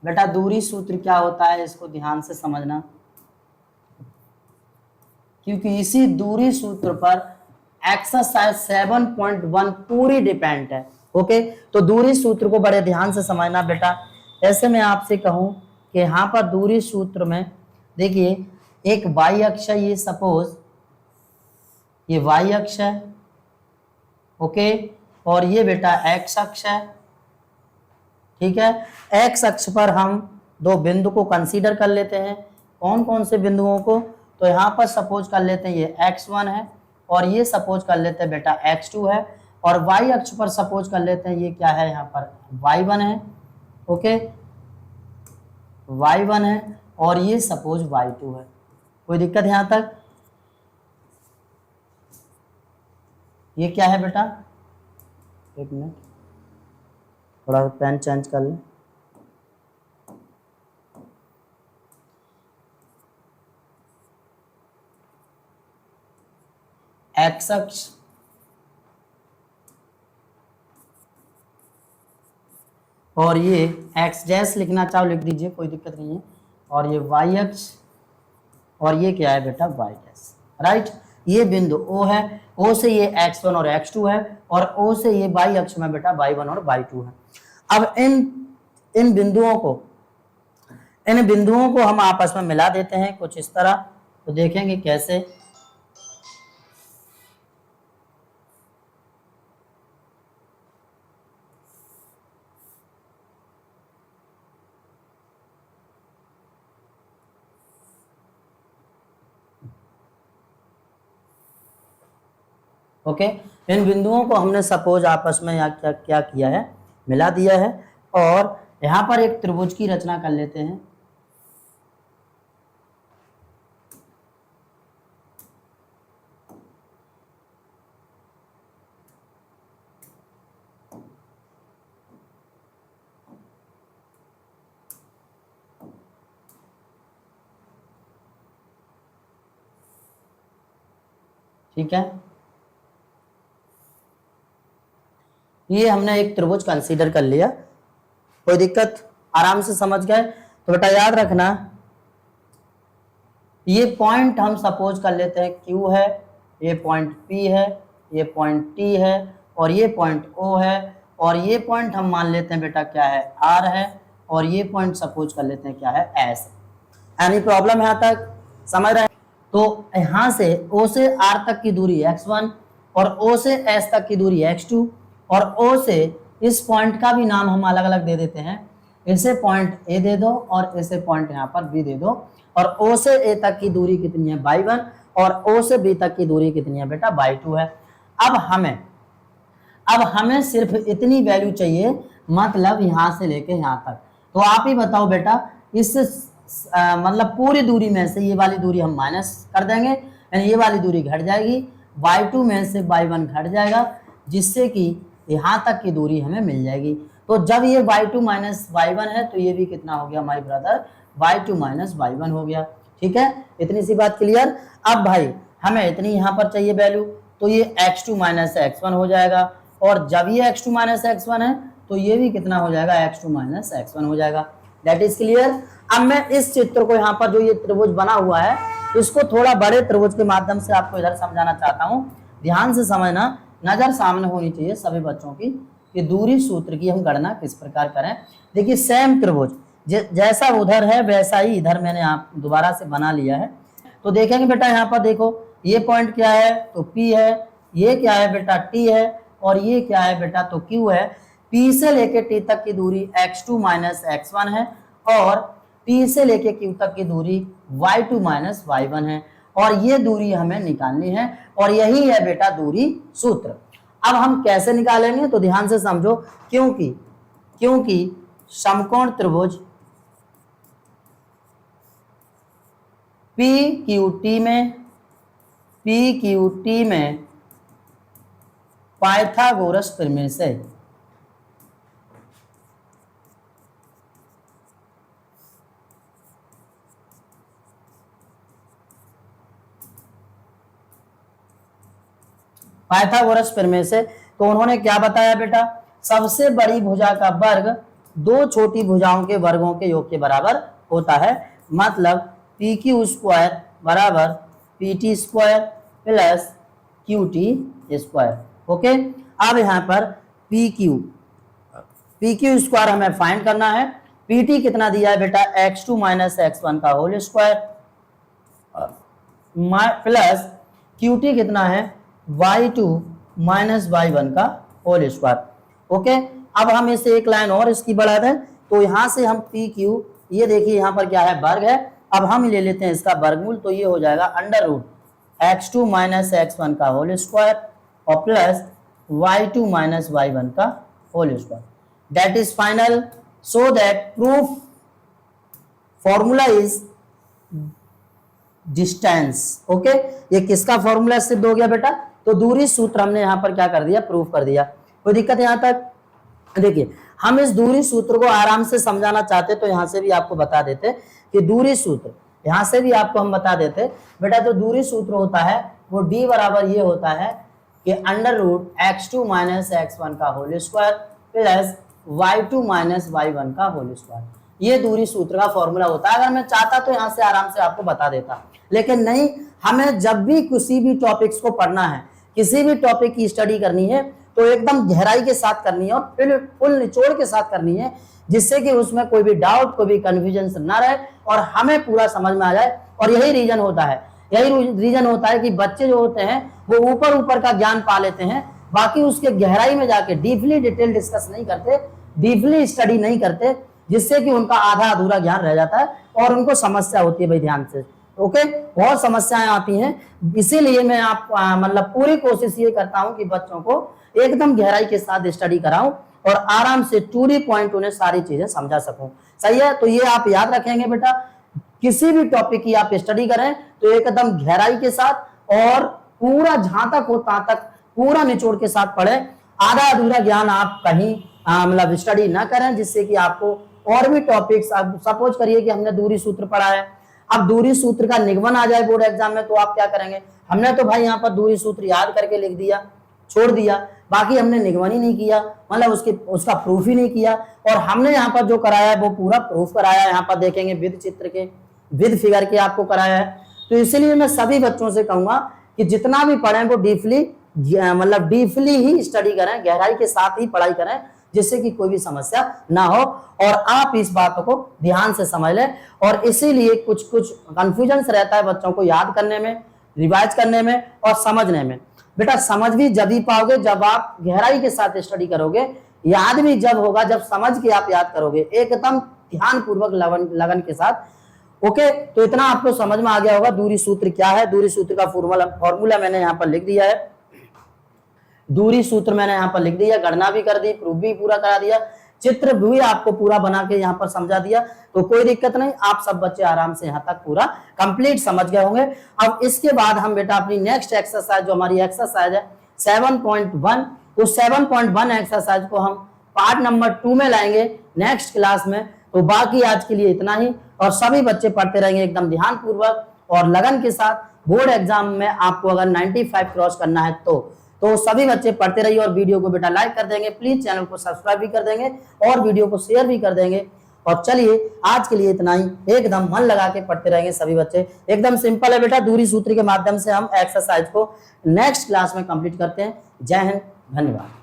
बेटा दूरी सूत्र क्या होता है इसको ध्यान से समझना, क्योंकि इसी दूरी सूत्र पर एक्सरसाइज 7.1 पूरी डिपेंड है। ओके, तो दूरी सूत्र को बड़े ध्यान से समझना बेटा। ऐसे मैं आपसे कहूं कि यहां पर दूरी सूत्र में देखिए एक वाई अक्ष है, ये सपोज ये वाई अक्ष है, ओके, और ये बेटा एक्स अक्ष है, ठीक है। एक्स अक्ष पर हम दो बिंदु को कंसीडर कर लेते हैं। कौन कौन से बिंदुओं को? तो यहाँ पर सपोज कर लेते हैं ये x1 है, और ये सपोज कर लेते हैं बेटा x2 है, और y अक्ष पर सपोज कर लेते हैं ये क्या है, यहाँ पर y1 है, ओके, y1 है, और ये सपोज y2 है। कोई दिक्कत है यहाँ तक? ये क्या है बेटा, एक मिनट थोड़ा पेन चेंज कर लें। एक्स अक्ष और ये एक्स डैश लिखना चाहो लिख दीजिए, कोई दिक्कत नहीं है, और ये वाई अक्ष और ये क्या है बेटा वाई डैश, राइट। ये बिंदु O है, O से ये x1 और x2 है, और O से ये y अक्ष में बेटा y1 और y2 है। अब इन बिंदुओं को हम आपस में मिला देते हैं कुछ इस तरह, तो देखेंगे कैसे। ओके, इन बिंदुओं को हमने सपोज आपस में या क्या किया है, मिला दिया है, और यहां पर एक त्रिभुज की रचना कर लेते हैं। ठीक है, ये हमने एक त्रिभुज कंसीडर कर लिया, कोई दिक्कत, आराम से समझ गए। तो बेटा याद रखना, ये पॉइंट हम सपोज कर लेते हैं Q है, ये पॉइंट P है, ये पॉइंट T है, और ये पॉइंट O है, और ये पॉइंट हम मान लेते हैं बेटा क्या है R है, और ये पॉइंट सपोज कर लेते हैं क्या है S। एनी प्रॉब्लम यहाँ तक समझ रहे हैं? तो यहाँ से O से R तक की दूरी x1 और O से S तक की दूरी x2, और O से इस पॉइंट का भी नाम हम अलग अलग दे देते हैं, इसे पॉइंट A दे दो और इसे पॉइंट यहाँ पर B दे दो, और O से A तक की दूरी कितनी है y1, और O से B तक की दूरी कितनी है बेटा y2 है। अब हमें सिर्फ इतनी वैल्यू चाहिए, मतलब यहाँ से लेके यहाँ तक। तो आप ही बताओ बेटा, इस मतलब पूरी दूरी में से ये वाली दूरी हम माइनस कर देंगे, यानी ये वाली दूरी घट जाएगी, y2 में से y1 घट जाएगा, जिससे कि यहाँ तक की दूरी हमें मिल जाएगी। तो जब ये y2 माइनस y1 है, तो ये भी कितना हो गया my brother, y2 minus y1 हो गया। ठीक है, इतनी सी बात क्लियर। अब भाई हमें इतनी यहाँ पर चाहिए वैल्यू, तो ये x2 माइनस x1 हो जाएगा, और जब ये x2 माइनस x1 है, तो ये भी कितना हो जाएगा, x2 माइनस x1 हो जाएगा। That is clear. अब मैं इस चित्र को यहाँ पर जो ये त्रिभुज बना हुआ है, इसको थोड़ा बड़े त्रिभुज के माध्यम से आपको इधर समझाना चाहता हूँ। ध्यान से समझना, नजर सामने होनी चाहिए सभी बच्चों की, कि दूरी सूत्र की हम गणना किस प्रकार करें। देखिए सेम त्रिभुज जैसा उधर है वैसा ही इधर मैंने आप दोबारा से बना लिया है। तो देखेंगे बेटा यहाँ पर देखो, ये पॉइंट क्या है, तो P है, ये क्या है बेटा T है, और ये क्या है बेटा तो Q है। P से लेके T तक की दूरी x2 माइनस x1 है, और T से लेके Q तक की दूरी y2 माइनस y1 है, और ये दूरी हमें निकालनी है, और यही है बेटा दूरी सूत्र। अब हम कैसे निकालेंगे, तो ध्यान से समझो, क्योंकि समकोण त्रिभुज PQT में पाइथागोरस प्रमेय से तो उन्होंने क्या बताया बेटा, सबसे बड़ी भुजा का वर्ग दो छोटी भुजाओं के वर्गों के योग के बराबर होता है। मतलब पी क्यू स्क्वायर बराबर P T square plus Q T square. Okay, अब यहाँ पर पी क्यू स्क्वायर हमें फाइंड करना है। पी टी कितना दिया है बेटा, x2 माइनस x1 का whole square plus Q T कितना है, y2 माइनस y1 का होल स्क्वायर। ओके, अब हम इसे एक लाइन और इसकी बढ़ा दें तो यहां से हम पी क्यू, ये देखिए यहाँ पर क्या है, वर्ग है। अब हम ले लेते हैं इसका वर्गमूल, तो ये हो जाएगा under root x2 minus x1 का होल स्क्वायर और प्लस y2 माइनस y1 का whole square. That is final, so that proof formula is distance. Okay, ये किसका फॉर्मूला सिद्ध हो गया बेटा, तो दूरी सूत्र हमने यहां पर क्या कर दिया, प्रूफ कर दिया। कोई दिक्कत यहां तक? देखिए, हम इस दूरी सूत्र को आराम से समझाना चाहते तो यहां से भी आपको बता देते कि दूरी सूत्र, यहां से भी आपको हम बता देते बेटा, जो दूरी सूत्र होता है वो d बराबर ये होता है कि under root x2 minus x1 का whole square plus y2 minus y1 का होल स्क्वायर। ये दूरी सूत्र का फॉर्मूला होता है। अगर मैं चाहता तो यहां से आराम से आपको बता देता, लेकिन नहीं, हमें जब भी किसी भी टॉपिक्स को पढ़ना है, किसी भी टॉपिक की स्टडी करनी है तो एकदम गहराई के साथ करनी है और फिर फुल निचोड़ के साथ करनी है, जिससे कि उसमें कोई भी डाउट, कोई भी कंफ्यूजन ना रहे और हमें पूरा समझ में आ जाए। और यही रीजन होता है कि बच्चे जो होते हैं वो ऊपर ऊपर का ज्ञान पा लेते हैं, बाकी उसके गहराई में जाके डीपली डिटेल डिस्कस नहीं करते, डीपली स्टडी नहीं करते, जिससे कि उनका आधा अधूरा ज्ञान रह जाता है और उनको समस्या होती है। भाई ध्यान से, ओके, बहुत समस्याएं आती हैं। इसीलिए मैं आप मतलब पूरी कोशिश ये करता हूं कि बच्चों को एकदम गहराई के साथ स्टडी कराऊं और आराम से टू दी पॉइंट उन्हें सारी चीजें समझा सकूं। सही है, तो ये आप याद रखेंगे बेटा, किसी भी टॉपिक की आप स्टडी करें तो एकदम गहराई के साथ और पूरा जहां तक हो तहां तक पूरा निचोड़ के साथ पढ़े। आधा अधूरा ज्ञान आप कहीं मतलब स्टडी ना करें, जिससे कि आपको और भी टॉपिक्स, सपोज करिए कि हमने दूरी सूत्र पढ़ा है, अब दूरी सूत्र का निगमन आ जाए बोर्ड एग्जाम में, तो आप क्या करेंगे? हमने तो भाई यहाँ पर दूरी सूत्र याद करके लिख दिया, छोड़ दिया, बाकी हमने निगमन ही नहीं किया, मतलब उसका प्रूफ ही नहीं किया। और हमने यहाँ पर जो कराया है वो पूरा प्रूफ कराया है। यहाँ पर देखेंगे विद चित्र के, विद फिगर के आपको कराया है। तो इसलिए मैं सभी बच्चों से कहूंगा कि जितना भी पढ़ें वो डीपली ही स्टडी करें, गहराई के साथ ही पढ़ाई करें, जिससे कि कोई भी समस्या ना हो। और आप इस बातों को ध्यान से समझ लें। और इसीलिए कुछ कंफ्यूजन रहता है बच्चों को याद करने में, रिवाइज करने में और समझने में। बेटा समझ भी जब ही पाओगे जब आप गहराई के साथ स्टडी करोगे, याद भी जब होगा जब समझ के आप याद करोगे, एकदम ध्यान पूर्वक लगन के साथ। ओके, तो इतना आपको समझ में आ गया होगा दूरी सूत्र क्या है। दूरी सूत्र का फॉर्मूला मैंने यहाँ पर लिख दिया है, दूरी सूत्र मैंने यहाँ पर लिख दिया, गणना भी कर दी, प्रूफ भी पूरा करा दिया, चित्र भी आपको पूरा बना के यहाँ पर समझा दिया। तो कोई दिक्कत नहीं, आप सब बच्चे आराम से यहाँ तक पूरा कंप्लीट समझ गए होंगे। अब इसके बाद हम बेटा अपनी नेक्स्ट एक्सरसाइज, जो हमारी एक्सरसाइज है 7.1, उस 7.1 एक्सरसाइज को हम पार्ट नंबर 2 में लाएंगे नेक्स्ट क्लास में। तो बाकी आज के लिए इतना ही, और सभी बच्चे पढ़ते रहेंगे एकदम ध्यान पूर्वक और लगन के साथ। बोर्ड एग्जाम में आपको अगर 95 क्रॉस करना है तो सभी बच्चे पढ़ते रहिए और वीडियो को बेटा लाइक कर देंगे, प्लीज चैनल को सब्सक्राइब भी कर देंगे और वीडियो को शेयर भी कर देंगे। और चलिए आज के लिए इतना ही, एकदम मन लगा के पढ़ते रहेंगे सभी बच्चे। एकदम सिंपल है बेटा, दूरी सूत्र के माध्यम से हम एक्सरसाइज को नेक्स्ट क्लास में कंप्लीट करते हैं। जय हिंद, धन्यवाद।